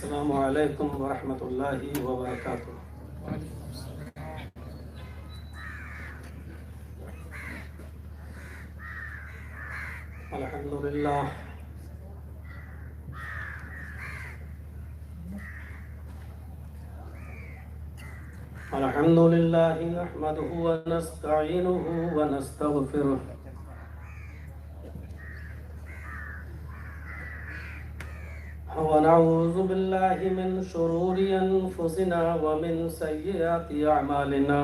السلام علیکم ورحمۃ اللہ وبرکاتہ۔ الحمدللہ نحمده ونستعینه ونستغفره ونعوذ باللہ من شرور انفسنا ومن سیئات اعمالنا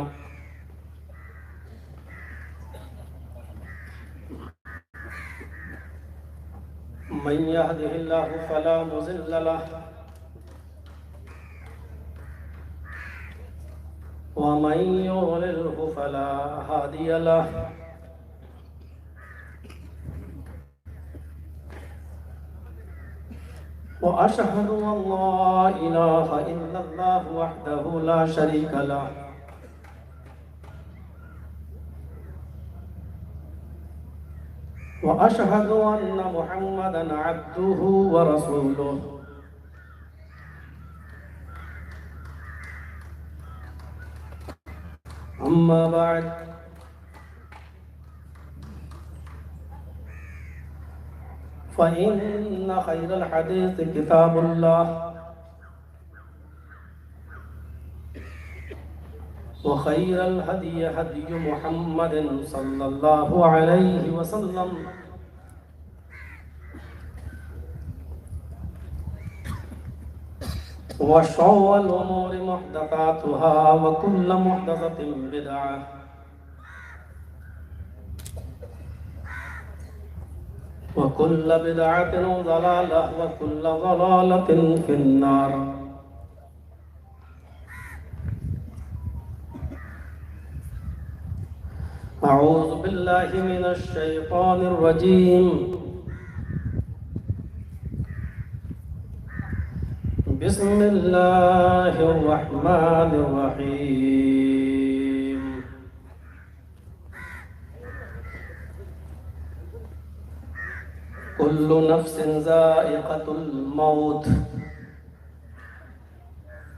من يهده الله فلا مضل له ومن يضلله فلا هادي له وأشهد أن لا إله إلا الله وحده لا شريك له وأشهد أن محمدًا عبده ورسوله أما بعد فإن خير الحديث كتاب الله وخير الهدي هدي محمد صلى الله عليه وسلم وشر الأمور محدثاتها وكل محدثة بدعة وكل بدعة ضلالة وكل ضلالة في النار۔ أعوذ بالله من الشيطان الرجيم، بسم الله الرحمن الرحيم۔ كل نفس ذائقة الموت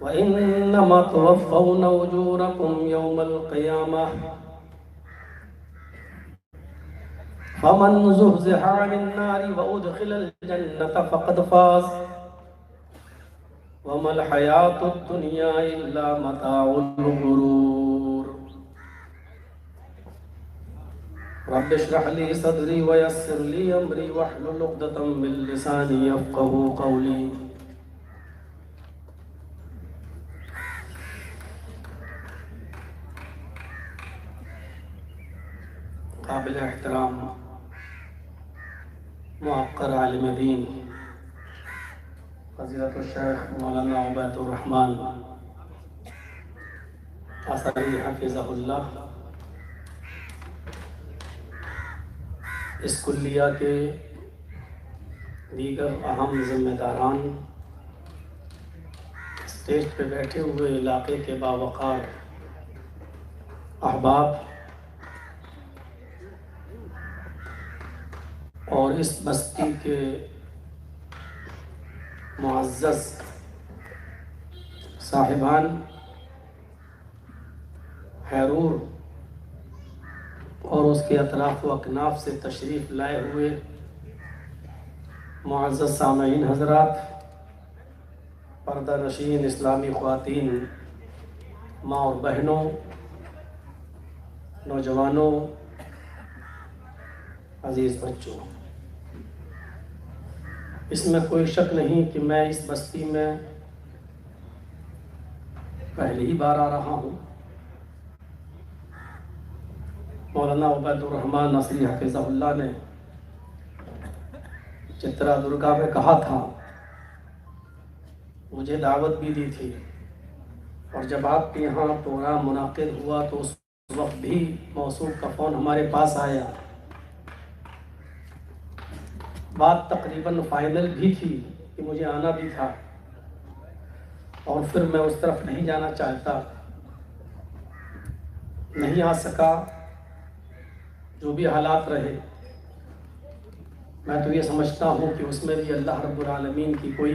وإنما توفون أجوركم يوم القيامة فمن زحزح عن النار وأدخل الجنة فقد فاز وما الحياة الدنيا إلا متاع الغرور۔ رب اشرح لي صدري ويسر لي أمري واحلل عقدة من لساني يفقهوا قولي۔ قابل احترام موقر عالم دین فضیلت الشیخ مولانا عبید الرحمن اثری حفظہ اللہ، اس کلیہ کے دیگر اہم ذمہ داران، اسٹیج پہ بیٹھے ہوئے علاقے کے باوقار احباب اور اس بستی کے معزز صاحبان حیرور اور اس کے اطراف و اکناف سے تشریف لائے ہوئے معزز سامعین حضرات، پردہ نشین اسلامی خواتین، ماں اور بہنوں، نوجوانوں، عزیز بچوں، اس میں کوئی شک نہیں کہ میں اس بستی میں پہلی بار آ رہا ہوں۔ مولانا عبید الرحمن اثری حفظہ اللہ نے چترا درگا میں کہا تھا، مجھے دعوت بھی دی تھی، اور جب آپ کے یہاں پروگرام منعقد ہوا تو اس وقت بھی موصوف کا فون ہمارے پاس آیا، بات تقریباً فائنل بھی تھی کہ مجھے آنا بھی تھا، اور پھر میں اس طرف نہیں جانا چاہتا، نہیں آ سکا، جو بھی حالات رہے۔ میں تو یہ سمجھتا ہوں کہ اس میں بھی اللہ رب العالمین کی کوئی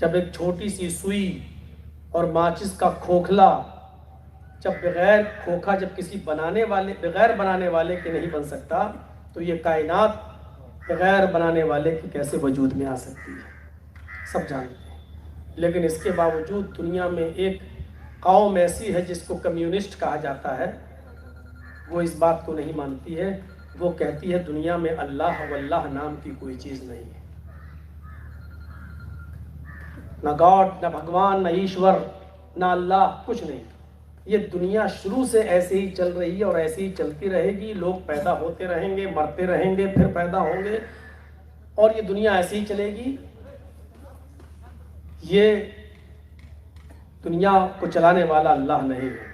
جب ایک چھوٹی سی سوئی اور ماچس کا کھوکھلا جب جب کسی بغیر بنانے والے کے نہیں بن سکتا، تو یہ کائنات بغیر بنانے والے کی کیسے وجود میں آ سکتی ہے، سب جانتے ہیں۔ لیکن اس کے باوجود دنیا میں ایک قوم ایسی ہے جس کو کمیونسٹ کہا جاتا ہے، وہ اس بات کو نہیں مانتی ہے۔ وہ کہتی ہے دنیا میں اللہ واللہ نام کی کوئی چیز نہیں ہے، نہ گاڈ، نہ بھگوان، نہ ایشور، نہ اللہ، کچھ نہیں۔ یہ دنیا شروع سے ایسے ہی چل رہی ہے اور ایسے ہی چلتی رہے گی۔ لوگ پیدا ہوتے رہیں گے، مرتے رہیں گے، پھر پیدا ہوں گے، اور یہ دنیا ایسے ہی چلے گی۔ یہ دنیا کو چلانے والا اللہ نہیں ہے۔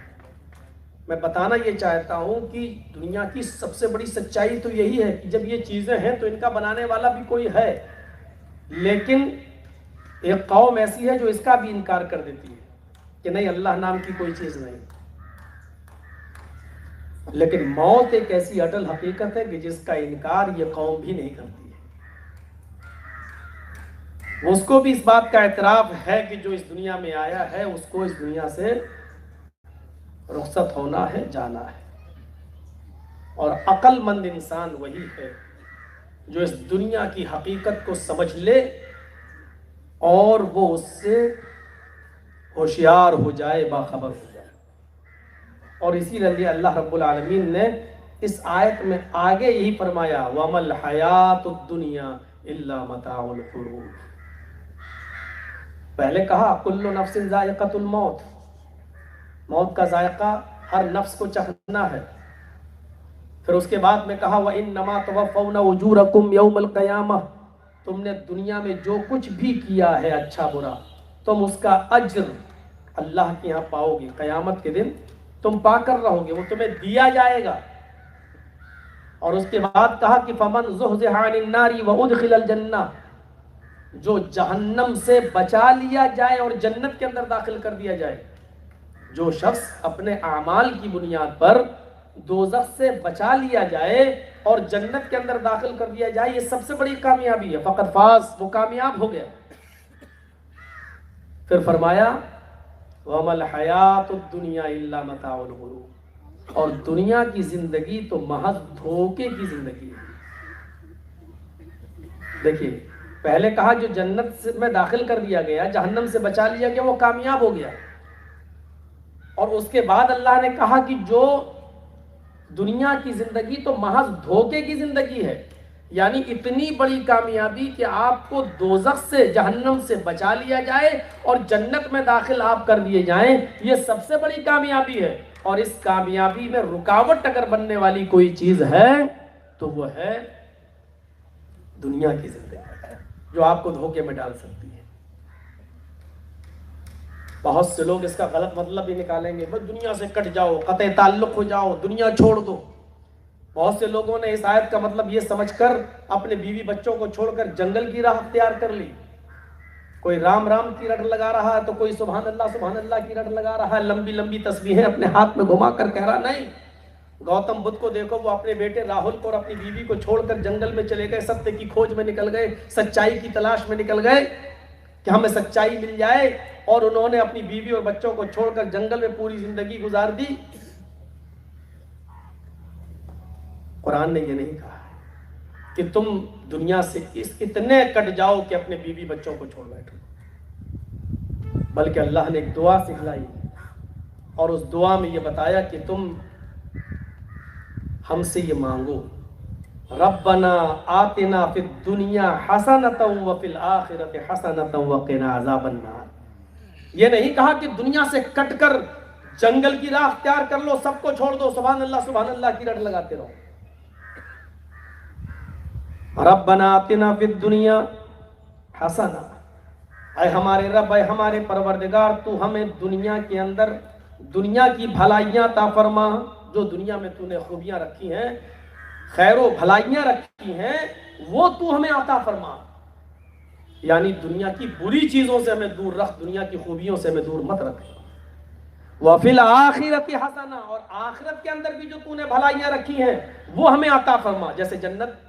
میں بتانا یہ چاہتا ہوں کہ دنیا کی سب سے بڑی سچائی تو یہی ہے کہ جب یہ چیزیں ہیں تو ان کا بنانے والا بھی کوئی ہے، لیکن ایک قوم ایسی ہے جو اس کا بھی انکار کر دیتی ہے کہ نہیں، اللہ نام کی کوئی چیز نہیں۔ لیکن موت ایک ایسی اٹل حقیقت ہے کہ جس کا انکار یہ قوم بھی نہیں کرتی ہے۔ اس کو بھی اس بات کا اعتراف ہے کہ جو اس دنیا میں آیا ہے اس کو اس دنیا سے رخصت ہونا ہے، جانا ہے۔ اور عقل مند انسان وہی ہے جو اس دنیا کی حقیقت کو سمجھ لے اور وہ اس سے ہوشیار ہو جائے، باخبر ہو جائے۔ اور اسی لیے اللہ رب العالمین نے اس آیت میں آگے یہی فرمایا وَمَا الْحَيَاةُ الدُّنْيَا إِلَّا مَتَاعُ الْغُرُورِ۔ پہلے کہا کل نفس ذائقۃ الموت، موت کا ذائقہ ہر نفس کو چکھنا ہے۔ پھر اس کے بعد میں کہا وَإِنَّمَا تُوَفَّوْنَ أُجُورَكُمْ يَوْمَ الْقِيَامَةِ، تم نے دنیا میں جو کچھ بھی کیا ہے اچھا برا، تم اس کا اجر اللہ کے یہاں پاؤ گے۔ قیامت کے دن تم پا کر رہو گے، وہ تمہیں دیا جائے گا۔ اور اس کے بعد کہا کہ فَمَنْ زُحْزِحَ عَنِ النَّارِ وَأُدْخِلَ الْجَنَّةَ، جو جہنم سے بچا لیا جائے اور جنت کے اندر داخل کر دیا جائے۔ جو شخص اپنے اعمال کی بنیاد پر دوزخ سے بچا لیا جائے اور جنت کے اندر داخل کر دیا جائے، یہ سب سے بڑی کامیابی ہے۔ فقط فاز، وہ کامیاب ہو گیا۔ پھر فرمایا وَمَا الْحَيَاةُ الدُّنْيَا إِلَّا مَتَاعُ الْغُرُورِ، اور دنیا کی زندگی تو محض دھوکے کی زندگی ہے۔ دیکھیے پہلے کہا جو جنت میں داخل کر دیا گیا، جہنم سے بچا لیا گیا، وہ کامیاب ہو گیا۔ اور اس کے بعد اللہ نے کہا کہ جو دنیا کی زندگی تو محض دھوکے کی زندگی ہے، یعنی اتنی بڑی کامیابی کہ آپ کو دوزخ سے، جہنم سے بچا لیا جائے اور جنت میں داخل آپ کر دیے جائیں، یہ سب سے بڑی کامیابی ہے۔ اور اس کامیابی میں رکاوٹ اگر بننے والی کوئی چیز ہے تو وہ ہے دنیا کی زندگی، جو آپ کو دھوکے میں ڈال سکتی ہے۔ بہت سے لوگ اس کا غلط مطلب بھی نکالیں گے، بس دنیا سے کٹ جاؤ، قطع تعلق ہو جاؤ، دنیا چھوڑ دو۔ بہت سے لوگوں نے اس آیت کا مطلب یہ سمجھ کر اپنے بیوی بچوں کو چھوڑ کر جنگل کی راہ اختیار کر لی۔ کوئی رام رام کی رٹ لگا رہا ہے تو کوئی سبحان اللہ کی رٹ لگا رہا ہے، لمبی لمبی تسبیحیں اپنے ہاتھ میں گھما کر کہہ رہا۔ نہیں، گوتم بدھ کو دیکھو، وہ اپنے بیٹے راہل کو اور اپنی بیوی کو چھوڑ کر جنگل میں چلے گئے، ستیہ کی کھوج میں نکل گئے، سچائی کی تلاش میں نکل گئے کہ ہمیں سچائی مل جائے، اور انہوں نے اپنی بیوی اور بچوں کو چھوڑ کر جنگل میں پوری زندگی گزار دی۔ قرآن نے یہ نہیں کہا کہ تم دنیا سے اتنے کٹ جاؤ کہ اپنے بیوی بچوں کو چھوڑ بیٹھو، بلکہ اللہ نے ایک دعا سکھلائی، اور اس دعا میں یہ بتایا کہ تم ہم سے یہ مانگو، ربنا آتنا فی الدنیا حسنۃ وفی الآخرۃ حسنۃ وقنا عذاب النار۔ یہ نہیں کہا کہ دنیا سے کٹ کر جنگل کی راہ اختیار کر لو، سب کو چھوڑ دو، سبحان اللہ کی رٹ لگاتے رہو۔ ربنا آتنا فی الدنیا حسنہ، اے ہمارے رب، اے ہمارے پروردگار، تو ہمیں دنیا کے اندر دنیا کی بھلائیاں عطا فرما، جو دنیا میں تو نے خوبیاں رکھی ہیں، خیر و بھلائیاں رکھی ہیں، وہ تو ہمیں عطا فرما۔ یعنی دنیا کی بری چیزوں سے ہمیں دور رکھ، دنیا کی خوبیوں سے ہمیں دور مت رکھ۔ وَفِي الْآخِرَةِ حَسَنَةٌ، اور آخرت کے اندر بھی جو تو نے بھلائیاں رکھی ہیں وہ ہمیں عطا فرما، جیسے جنت۔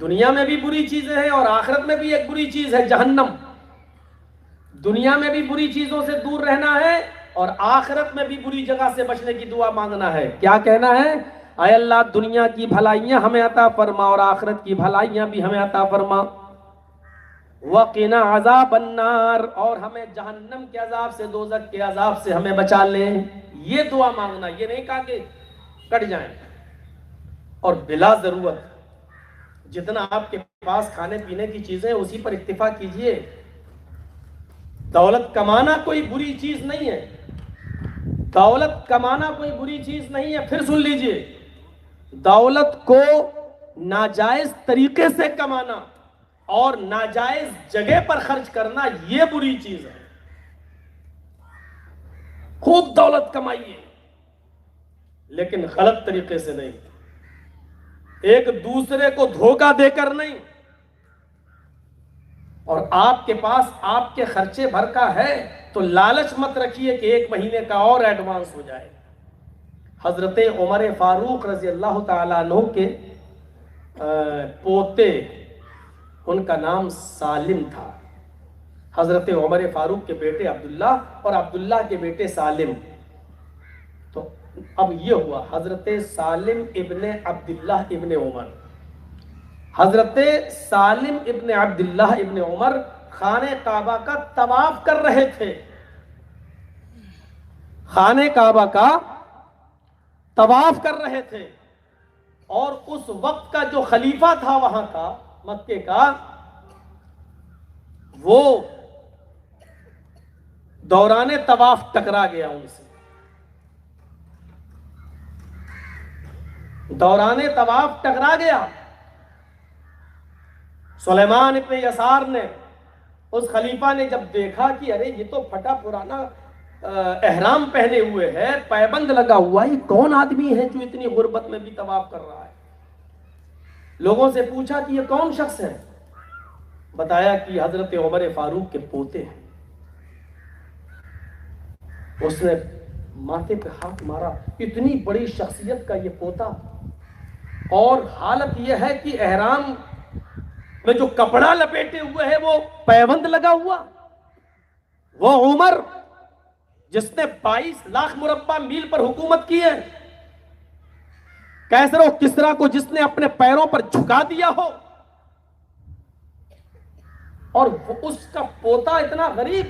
دنیا میں بھی بری چیزیں ہیں اور آخرت میں بھی ایک بری چیز ہے جہنم، دنیا میں بھی بری چیزوں سے دور رہنا ہے اور آخرت میں بھی بری جگہ سے بچنے کی دعا مانگنا ہے. کیا کہنا ہے؟ اے اللہ دنیا کی بھلائیاں ہمیں عطا فرما اور آخرت کی بھلائیاں بھی ہمیں عطا فرما. وقنا عذاب النار، اور ہمیں جہنم کے عذاب سے، دوزخ کے عذاب سے ہمیں بچا لیں. یہ دعا مانگنا، یہ نہیں کہا کہ کٹ جائیں. اور بلا ضرورت جتنا آپ کے پاس کھانے پینے کی چیزیں اسی پر اکتفا کیجئے. دولت کمانا کوئی بری چیز نہیں ہے، دولت کمانا کوئی بری چیز نہیں ہے. پھر سن لیجئے، دولت کو ناجائز طریقے سے کمانا اور ناجائز جگہ پر خرچ کرنا یہ بری چیز ہے. خوب دولت کمائیے لیکن غلط طریقے سے نہیں، ایک دوسرے کو دھوکہ دے کر نہیں. اور آپ کے پاس آپ کے خرچے بھر کا ہے تو لالچ مت رکھیے کہ ایک مہینے کا اور ایڈوانس ہو جائے. حضرت عمر فاروق رضی اللہ تعالیٰ عنہ کے پوتے، ان کا نام سالم تھا. حضرت عمر فاروق کے بیٹے عبداللہ اور عبداللہ کے بیٹے سالم. تو اب یہ ہوا حضرت سالم ابن عبداللہ ابن عمر. حضرت سالم ابن عبداللہ ابن عمر خانہ کعبہ کا طواف کر رہے تھے. خانہ کعبہ کا طواف کر رہے تھے اور اس وقت کا جو خلیفہ تھا وہاں کا مکے کا، وہ دوران طواف ٹکرا گیا ان سے. دوران طواف ٹکرا گیا. سلیمان ابن یسار نے، اس خلیفہ نے جب دیکھا کہ ارے یہ تو پھٹا پرانا احرام پہنے ہوئے ہے، پائبند لگا ہوا ہے، یہ کون آدمی ہے جو اتنی غربت میں بھی طواف کر رہا ہے. لوگوں سے پوچھا کہ یہ کون شخص ہے؟ بتایا کہ حضرت عمر فاروق کے پوتے ہیں. اس نے ماتھے پہ ہاتھ مارا، اتنی بڑی شخصیت کا یہ پوتا، اور حالت یہ ہے کہ احرام میں جو کپڑا لپیٹے ہوئے ہے وہ پیوند لگا ہوا. وہ عمر جس نے 22 لاکھ مربع میل پر حکومت کی ہے، کیسر و کسرا کو جس نے اپنے پیروں پر جھکا دیا ہو، اور اس کا پوتا اتنا غریب.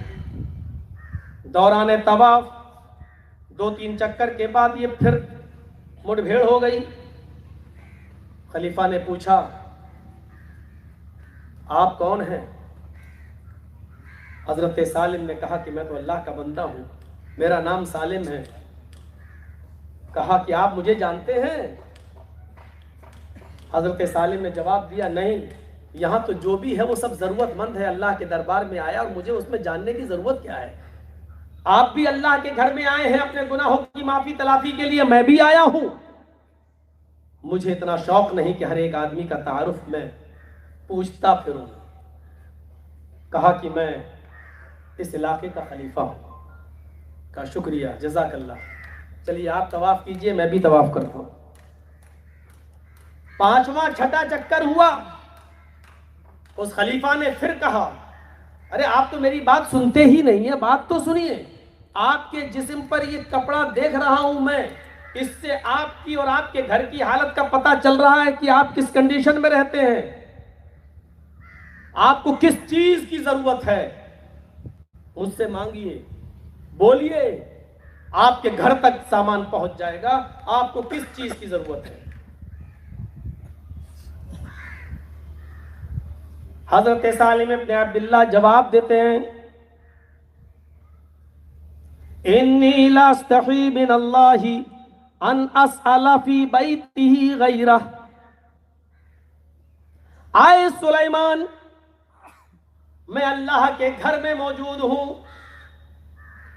دوران طواف 2-3 چکر کے بعد یہ پھر مڑ بھیڑ ہو گئی. خلیفہ نے پوچھا آپ کون ہیں؟ حضرت سالم نے کہا کہ میں تو اللہ کا بندہ ہوں، میرا نام سالم ہے. کہا کہ آپ مجھے جانتے ہیں؟ حضرت سالم نے جواب دیا نہیں، یہاں تو جو بھی ہے وہ سب ضرورت مند ہے، اللہ کے دربار میں آیا اور مجھے اس میں جاننے کی ضرورت کیا ہے. آپ بھی اللہ کے گھر میں آئے ہیں اپنے گناہوں کی معافی تلافی کے لیے، میں بھی آیا ہوں. مجھے اتنا شوق نہیں کہ ہر ایک آدمی کا تعارف میں پوچھتا پھروں. کہا کہ میں اس علاقے کا خلیفہ ہوں. کہا شکریہ، جزاک اللہ، چلیے آپ طواف کیجئے، میں بھی طواف کرتا ہوں. 5واں چھٹا چکر ہوا. اس خلیفہ نے پھر کہا ارے آپ تو میری بات سنتے ہی نہیں ہیں، بات تو سنیے. آپ کے جسم پر یہ کپڑا دیکھ رہا ہوں میں، اس سے آپ کی اور آپ کے گھر کی حالت کا پتہ چل رہا ہے کہ آپ کس کنڈیشن میں رہتے ہیں، آپ کو کس چیز کی ضرورت ہے. مجھ سے مانگیے، بولیے، آپ کے گھر تک سامان پہنچ جائے گا. آپ کو کس چیز کی ضرورت ہے؟ حضرت سالم ابن عبداللہ جواب دیتے ہیں انی لا استحی من اللہ ان اسأل فی بیتہ غیرہ. آئے سلیمان، میں اللہ کے گھر میں موجود ہوں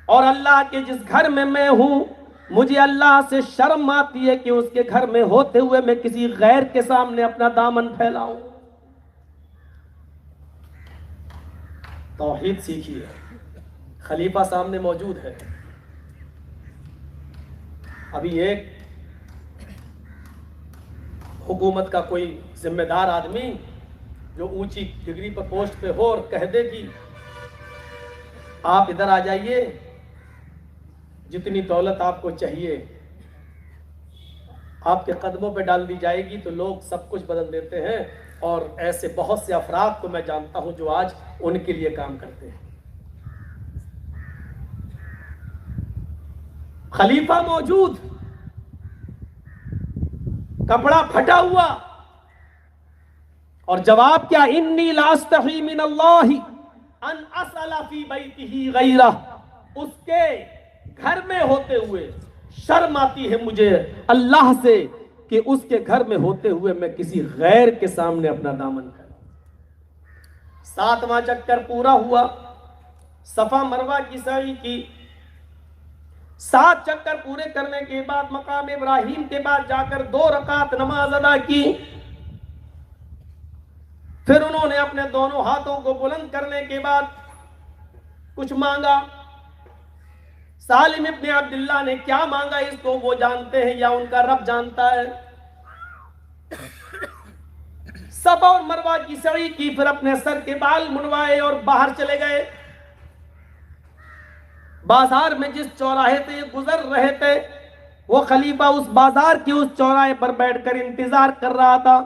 اور اللہ کے جس گھر میں میں ہوں مجھے اللہ سے شرم آتی ہے کہ اس کے گھر میں ہوتے ہوئے میں کسی غیر کے سامنے اپنا دامن پھیلاؤں. توحید سیکھیے، خلیفہ سامنے موجود ہے. ابھی ایک حکومت کا کوئی ذمہ دار آدمی جو اونچی ڈگری پر پوسٹ پہ ہو اور کہہ دے کہ آپ ادھر آ جائیے، جتنی دولت آپ کو چاہیے آپ کے قدموں پہ ڈال دی جائے گی، تو لوگ سب کچھ بدل دیتے ہیں، اور ایسے بہت سے افراد کو میں جانتا ہوں جو آج ان کے لیے کام کرتے ہیں۔ خلیفہ موجود، کپڑا پھٹا ہوا، اور جواب کیا؟ انی لا استحی من اللہ ان اسأل فی بیتہ غیرہ۔ اس کے گھر میں ہوتے ہوئے شرم آتی ہے مجھے اللہ سے کہ اس کے گھر میں ہوتے ہوئے میں کسی غیر کے سامنے اپنا دامن کروں۔ 7واں چکر پورا ہوا، صفا مروہ کی سعی کی، 7 چکر پورے کرنے کے بعد مقام ابراہیم کے بعد جا کر 2 رکعت نماز ادا کی۔ پھر انہوں نے اپنے دونوں ہاتھوں کو بلند کرنے کے بعد کچھ مانگا۔ سالم ابن عبداللہ نے کیا مانگا اس کو وہ جانتے ہیں یا ان کا رب جانتا ہے۔ صفا اور مروہ کی سعی کی، پھر اپنے سر کے بال منڈوائے اور باہر چلے گئے۔ بازار میں جس چوراہے سے یہ گزر رہے تھے، وہ خلیفہ اس بازار کے اس چوراہے پر بیٹھ کر انتظار کر رہا تھا۔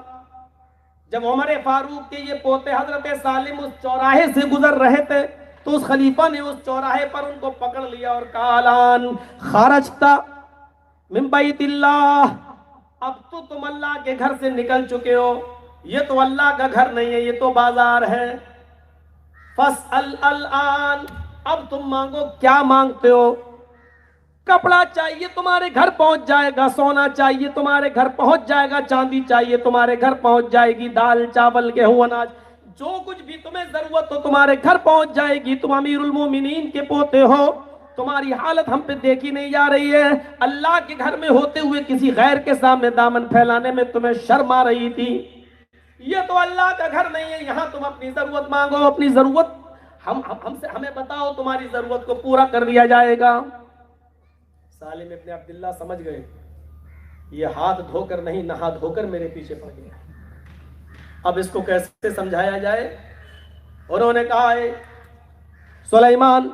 جب عمر فاروق کے یہ پوتے حضرت سالم اس چوراہے سے گزر رہے تھے تو اس خلیفہ نے اس چوراہے پر ان کو پکڑ لیا اور کہا الان خرجت من بیت اللہ، اب تو تم اللہ کے گھر سے نکل چکے ہو، یہ تو اللہ کا گھر نہیں ہے، یہ تو بازار ہے۔ فاسأل الان، اب تم مانگو، کیا مانگتے ہو؟ کپڑا چاہیے تمہارے گھر پہنچ جائے گا، سونا چاہیے تمہارے گھر پہنچ جائے گا، چاندی چاہیے تمہارے گھر پہنچ جائے گی، دال چاول گیہوں اناج جو کچھ بھی تمہیں ضرورت ہو تمہارے گھر پہنچ جائے گی۔ تم امیر المومنین کے پوتے ہو، تمہاری حالت ہم پہ دیکھی نہیں جا رہی ہے، اللہ کے گھر میں ہوتے ہوئے کسی غیر کے سامنے دامن پھیلانے میں تمہیں شرم آ رہی تھی، یہ تو اللہ کا گھر نہیں ہے، یہاں تم اپنی ضرورت مانگو، اپنی ضرورت ہمیں بتاؤ، تمہاری ضرورت کو پورا کر دیا جائے گا۔ سالم ابن عبداللہ سمجھ گئے یہ ہاتھ دھو کر نہیں نہا دھو کر میرے پیچھے پڑ گیا، اب اس کو کیسے سمجھایا جائے؟ انہوں نے کہا ہے سلیمان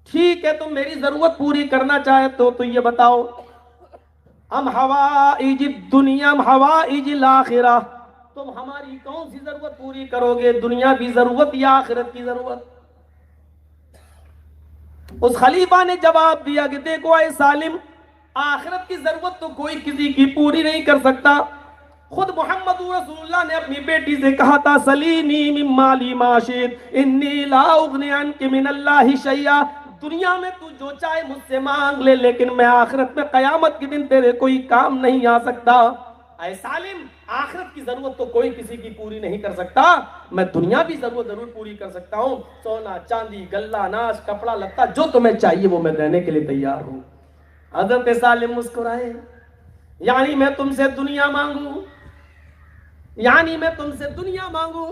ٹھیک ہے تم میری ضرورت پوری کرنا چاہتے ہو تو یہ بتاؤ، ہم حوائج الدنیا ہم حوائج الاخرہ، تم ہماری کون سی ضرورت پوری کرو گے، دنیا کی ضرورت یا آخرت کی ضرورت؟ اس خلیفہ نے جواب دیا کہ دیکھو اے سالم، آخرت کی ضرورت تو کوئی کسی کی پوری نہیں کر سکتا، خود محمد رسول اللہ نے اپنی بیٹی سے کہا تھا سلینی من مالی ما شئت انی لا اغنی عنک من اللہ شیئا، دنیا میں تو جو چاہے مجھ سے مانگ لے لیکن میں آخرت میں قیامت کے دن تیرے کوئی کام نہیں آ سکتا۔ اے سالم، آخرت کی ضرورت تو کوئی کسی کی پوری نہیں کر سکتا، میں دنیا بھی ضرورت ضرور پوری کر سکتا ہوں، سونا چاندی غلہ اناج کپڑا لتا جو تمہیں چاہیے وہ میں دینے کے لیے تیار ہوں۔ حضرت سالم مسکرائے، یعنی میں تم سے دنیا مانگوں، یعنی میں تم سے دنیا مانگوں؟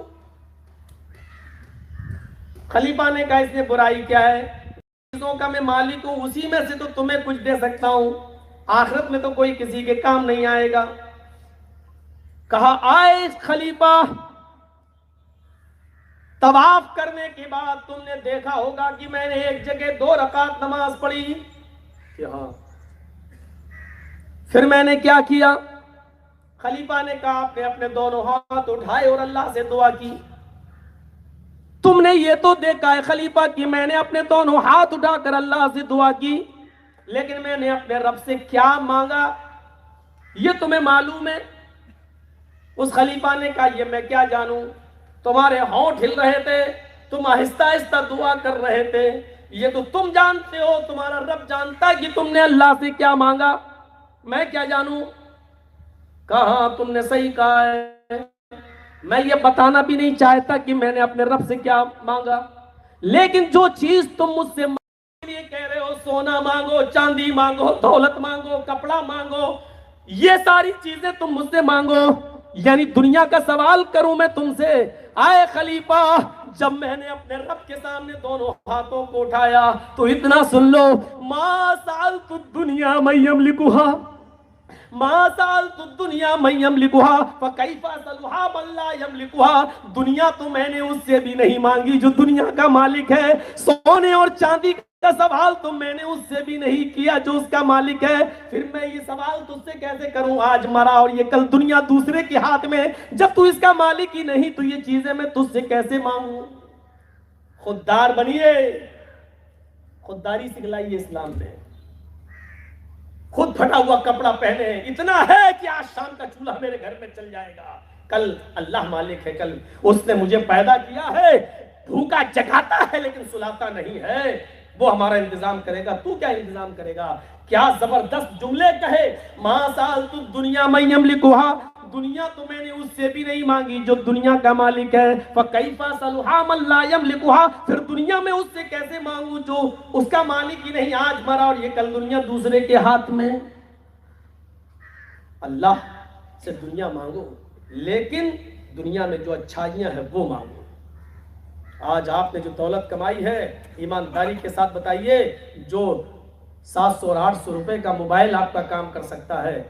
خلیفہ نے کہا اس نے برائی کیا ہے، چیزوں کا میں مالک ہوں، اسی میں سے تو تمہیں کچھ دے سکتا ہوں، آخرت میں تو کوئی کسی کے کام نہیں آئے گا۔ کہا آئے خلیفہ، طواف کرنے کے بعد تم نے دیکھا ہوگا کہ میں نے ایک جگہ 2 رکعت نماز پڑھی کہ ہاں، پھر میں نے کیا کیا؟ خلیفہ نے کہا آپ نے اپنے دونوں ہاتھ اٹھائے اور اللہ سے دعا کی۔ تم نے یہ تو دیکھا ہے خلیفہ کہ میں نے اپنے دونوں ہاتھ اٹھا کر اللہ سے دعا کی، لیکن میں نے اپنے رب سے کیا مانگا یہ تمہیں معلوم ہے؟ اس خلیفہ نے کہا یہ میں کیا جانوں، تمہارے ہونٹ ہل رہے تھے، تم آہستہ آہستہ دعا کر رہے تھے، یہ تو تم جانتے ہو، تمہارا رب جانتا ہے کہ تم نے اللہ سے کیا مانگا، میں کیا جانوں؟ کہاں تم نے صحیح کہا ہے، میں یہ بتانا بھی نہیں چاہتا کہ میں نے اپنے رب سے کیا مانگا، لیکن جو چیز تم مجھ سے مانگنے کے لیے کہہ رہے ہو، سونا مانگو، چاندی مانگو، دولت مانگو، کپڑا مانگو، یہ ساری چیزیں تم مجھ سے مانگو، یعنی دنیا کا سوال کروں میں تم سے؟ آئے خلیفہ، جب میں نے اپنے رب کے سامنے دونوں ہاتھوں کو اٹھایا تو اتنا سن لو، ما سألت الدنیا من یملکھا، ما سألت الدنیا من یملکها فکیف اسألها من لا یملکها، دنیا تو میں نے اس سے بھی نہیں مانگی جو دنیا کا مالک ہے، سونے اور چاندی کا سوال تو میں نے اس سے بھی نہیں کیا جو اس کا مالک ہے، پھر میں یہ سوال تجھ سے کیسے کروں؟ آج مرا اور یہ کل دنیا دوسرے کے ہاتھ میں، جب تو اس کا مالک ہی نہیں تو یہ چیزیں میں تجھ سے کیسے مانگوں؟ خوددار بنیے، خودداری سکھلائیے اسلام میں، خود پھٹا ہوا کپڑا پہنے، اتنا ہے کہ آج شام کا چولہا میرے گھر میں چل جائے گا، کل اللہ مالک ہے، کل اس نے مجھے پیدا کیا ہے، بھوکا جگاتا ہے لیکن سلاتا نہیں ہے، وہ ہمارا انتظام کرے گا، تو کیا انتظام کرے گا؟ کیا زبردست جملے کہے، ما سألت الدنیا من یملکها، دنیا تو میں نے اس سے بھی نہیں مانگی جو دنیا کا مالک ہے، فکیف اسألها من لا یملکها، پھر دنیا میں اس سے کیسے مانگوں جو اس کا مالک ہی نہیں، آج مرا اور یہ کل دنیا دوسرے کے ہاتھ میں۔ اللہ سے دنیا مانگو لیکن دنیا میں جو اچھائیاں ہیں وہ مانگو۔ آج آپ نے جو دولت کمائی ہے ایمانداری کے ساتھ بتائیے، جو 700 اور 800 روپے کا موبائل آپ کا کام کر سکتا ہے،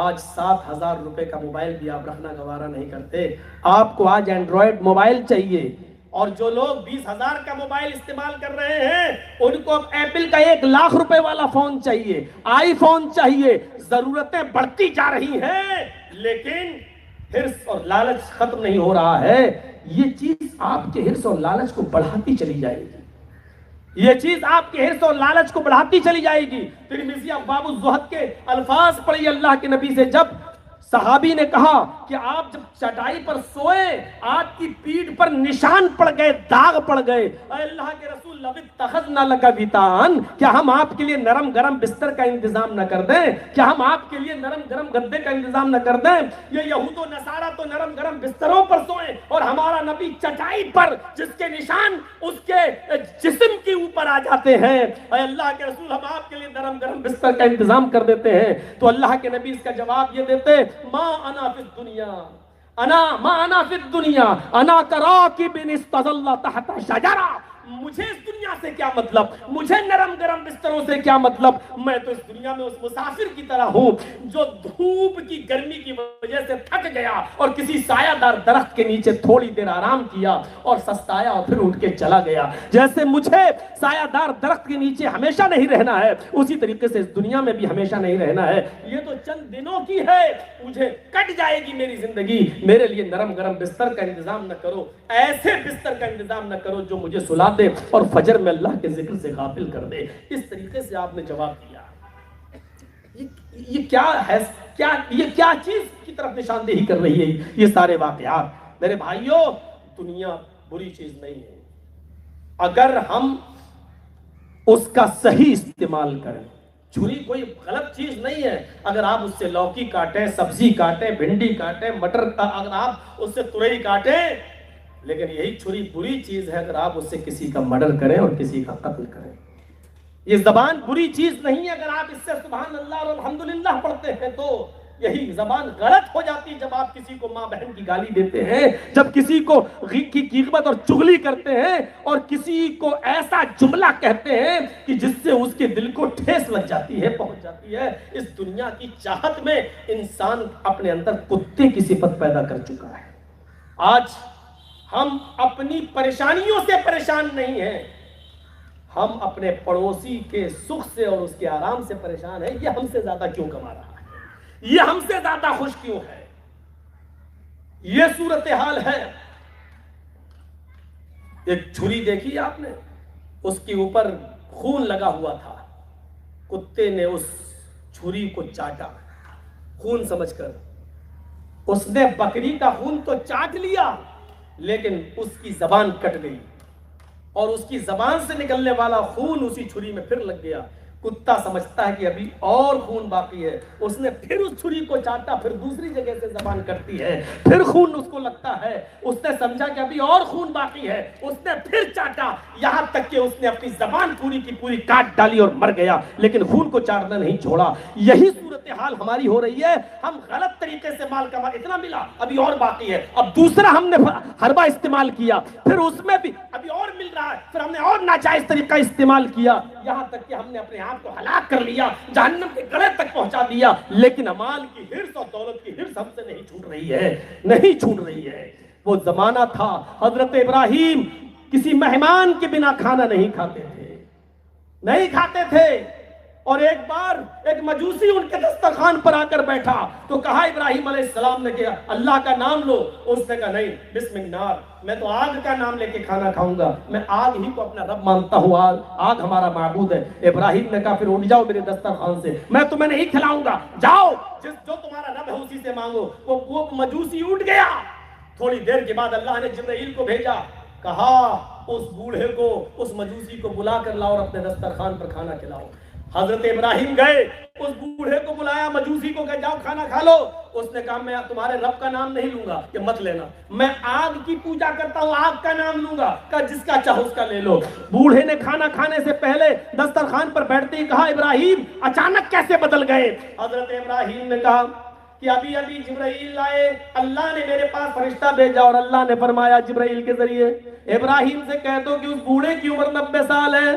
آج 7000 روپے کا موبائل بھی آپ رکھنا گوارا نہیں کرتے، آپ کو آج اینڈرائڈ موبائل چاہیے، اور جو لوگ 20,000 کا موبائل استعمال کر رہے ہیں ان کو اب ایپل کا 1,00,000 روپے والا فون چاہیے، آئی فون چاہیے، ضرورتیں بڑھتی جا رہی ہیں لیکن حرص اور لالچ ختم نہیں ہو رہا ہے، یہ چیز آپ کے حرص اور لالچ کو بڑھاتی چلی جائے گی، یہ چیز آپ کے حرص اور لالچ کو بڑھاتی چلی جائے گی۔ ترمذی ابواب الزہد کے الفاظ پڑھی اللہ کے نبی سے، جب صحابی نے کہا کہ آپ جب چٹائی پر سوئے آپ کی پیٹھ پر نشان پڑ گئے، داغ پڑ گئے، اے اللہ کے رسول لو اتخذنا لک وطان، کیا ہم آپ کے لیے نرم گرم بستر کا انتظام نہ کر دیں؟ کیا ہم آپ کے لیے نرم گرم گدے کا انتظام نہ کر دیں؟ یہ یہود و نصارہ تو نرم گرم بستروں پر سوئیں اور ہمارا نبی چٹائی پر جس کے نشان اس کے جسم کے اوپر آ جاتے ہیں، اے اللہ کے رسول ہم آپ کے لیے نرم گرم بستر کا انتظام کر دیتے ہیں۔ تو اللہ کے نبی اس کا جواب یہ دیتے، ما انا فی الدنیا انا فی الدنیا انا کراکب استظل تحت شجرہ، مجھے اس دنیا سے کیا مطلب، مجھے نرم گرم بستروں سے کیا مطلب، میں تو اس دنیا میں اس مسافر کی طرح ہوں جو دھوپ کی گرمی کی وجہ سے تھک گیا اور کسی سایہ دار درخت کے نیچے تھوڑی دیر آرام کیا اور سستایا اور پھر اٹھ کے چلا گیا۔ جیسے مجھے سایہ دار درخت کے نیچے ہمیشہ نہیں رہنا ہے، اسی طریقے سے اس دنیا میں بھی ہمیشہ نہیں رہنا ہے، یہ تو چند دنوں کی ہے، مجھے کٹ جائے گی میری زندگی، میرے لیے نرم گرم بستر کا انتظام نہ کرو، ایسے بستر کا انتظام نہ کرو جو مجھے سلا دے اور فجر میں اللہ کے ذکر سے غافل کر دے۔ اس طریقے سے آپ نے جواب دیا۔ یہ کیا ہے، یہ کیا چیز کی طرف نشاندہی کر رہی ہے یہ سارے واقعات؟ میرے بھائیوں، دنیا بری چیز نہیں ہے اگر ہم اس کا صحیح استعمال کریں۔ چھری کوئی غلط چیز نہیں ہے، اگر آپ اس سے لوکی کاٹیں، سبزی کاٹیں، بھنڈی کاٹیں، مٹر، اگر آپ اس سے ترئی کاٹیں، لیکن یہی چھری بری چیز ہے اگر آپ اس سے کسی کا مرڈر کریں اور کسی کا قتل کریں۔ یہ زبان بری چیز نہیں ہے اگر آپ اس سے سبحان اللہ اور الحمدللہ پڑھتے ہیں تو، یہی زبان غلط ہو جاتی ہے جب آپ کسی کو ماں بہن کی گالی دیتے ہیں، جب کسی کو کی غیبت اور چغلی کرتے ہیں اور کسی کو ایسا جملہ کہتے ہیں کہ جس سے اس کے دل کو ٹھیس لگ جاتی ہے، پہنچ جاتی ہے۔ اس دنیا کی چاہت میں انسان اپنے اندر کتے کی صفت پیدا کر چکا ہے۔ آج ہم اپنی پریشانیوں سے پریشان نہیں ہیں، ہم اپنے پڑوسی کے سکھ سے اور اس کے آرام سے پریشان ہیں۔ یہ ہم سے زیادہ کیوں کما رہا ہے، یہ ہم سے زیادہ خوش کیوں ہے، یہ صورتحال ہے۔ ایک چھری دیکھی آپ نے، اس کے اوپر خون لگا ہوا تھا، کتے نے اس چھری کو چاٹا خون سمجھ کر، اس نے بکری کا خون تو چاٹ لیا لیکن اس کی زبان کٹ گئی اور اس کی زبان سے نکلنے والا خون اسی چھری میں پھر لگ گیا۔ کتا سمجھتا ہے کہ ابھی اور خون باقی ہے، اس نے پھر اس چھری کو چاٹا، پھر دوسری جگہ سے زبان کٹتی ہے، پھر خون اس کو لگتا ہے، اس نے سمجھا کہ ابھی اور خون باقی ہے، اس نے پھر چاٹا، یہاں تک کہ اس نے اپنی زبان پوری کی پوری کاٹ ڈالی اور مر گیا، لیکن خون کو چاٹنا نہیں چھوڑا۔ یہی صورتحال ہماری ہو رہی ہے، ہم غلط طریقے سے مال کما، اتنا ملا ابھی اور باقی ہے، اب دوسرا ہم نے حربہ استعمال کیا، پھر اس میں بھی ابھی اور مل رہا ہے. پھر ہم نے اور ناجائز طریقہ استعمال کیا, یہاں تک کہ ہم نے اپنے آپ کو ہلاک کر لیا, جہنم کے گڑھے تک پہنچا دیا. لیکن مال کی حرص اور دولت کی حرص ہم سے نہیں چھوٹ رہی ہے, نہیں چھوٹ رہی ہے. وہ زمانہ تھا حضرت ابراہیم کسی مہمان کے بنا کھانا نہیں کھاتے تھے, نہیں کھاتے تھے. اور ایک بار ایک مجوسی ان کے دسترخوان پر آ کر بیٹھا تو کہا ابراہیم علیہ السلام نے کہ اللہ کا نام لو. اس نے کہا نہیں, بسم النار, میں تو آگ کا نام لے کے کھانا کھاؤں گا, میں آگ ہی کو اپنا رب مانتا ہوں, آگ ہمارا معبود ہے. ابراہیم نے کہا پھر اٹھ جاؤ میرے دسترخوان سے, میں تمہیں نہیں کھلاؤں گا, جاؤ جو تمہارا رب ہے اسی سے مانگو. وہ مجوسی اٹھ گیا. تھوڑی دیر کے بعد اللہ نے جبرائیل کو بھیجا, کہا اس بوڑھے کو, اس مجوسی کو بلا کر لاؤ اور اپنے دسترخوان پر کھانا کھلاؤ. حضرت ابراہیم گئے, اس بوڑھے کو بلایا, مجوسی کو کہ جاؤ کھانا کھا لو. اس نے کہا میں تمہارے رب کا نام نہیں لوں گا, کہ مت لینا, میں آگ کی پوجا کرتا ہوں, آگ کا نام لوں گا. کہا جس کا چاہو اس کا لے لو. بوڑھے نے کھانا کھانے سے پہلے دسترخوان پر بیٹھتے ہی کہا ابراہیم اچانک کیسے بدل گئے؟ حضرت ابراہیم نے کہا کہ ابھی ابھی جبرائیل آئے, اللہ نے میرے پاس فرشتہ بھیجا اور اللہ نے فرمایا جبرائیل کے ذریعے ابراہیم سے کہہ دو کہ اس بوڑھے کی عمر 90 سال ہے,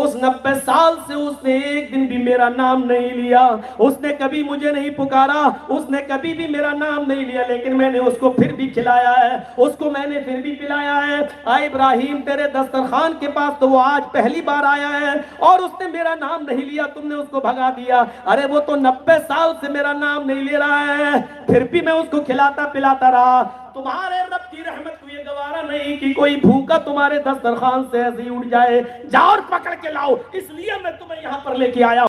اس 90 سال سے اس نے ایک دن بھی میرا نام نہیں لیا, اس نے کبھی مجھے نہیں پکارا, اس نے کبھی بھی میرا نام نہیں لیا, لیکن میں نے اس کو پھر بھی کھلایا ہے, اس کو میں نے پھر بھی پلایا ہے. اے ابراہیم تیرے دسترخوان کے پاس تو وہ آج پہلی بار آیا ہے اور اس نے میرا نام نہیں لیا, تم نے اس کو بھگا دیا. ارے وہ تو 90 سال سے میرا نام نہیں لے رہا ہے, پھر بھی میں اس کو کھلاتا پلاتا رہا. تمہارے رب کی رحمت کو یہ گوارا نہیں کہ کوئی بھوکا تمہارے دسترخوان سے ایسے ہی اٹھ جائے, جاؤ اور پکڑ کے لاؤ, اس لیے میں تمہیں یہاں پر لے کے آیا.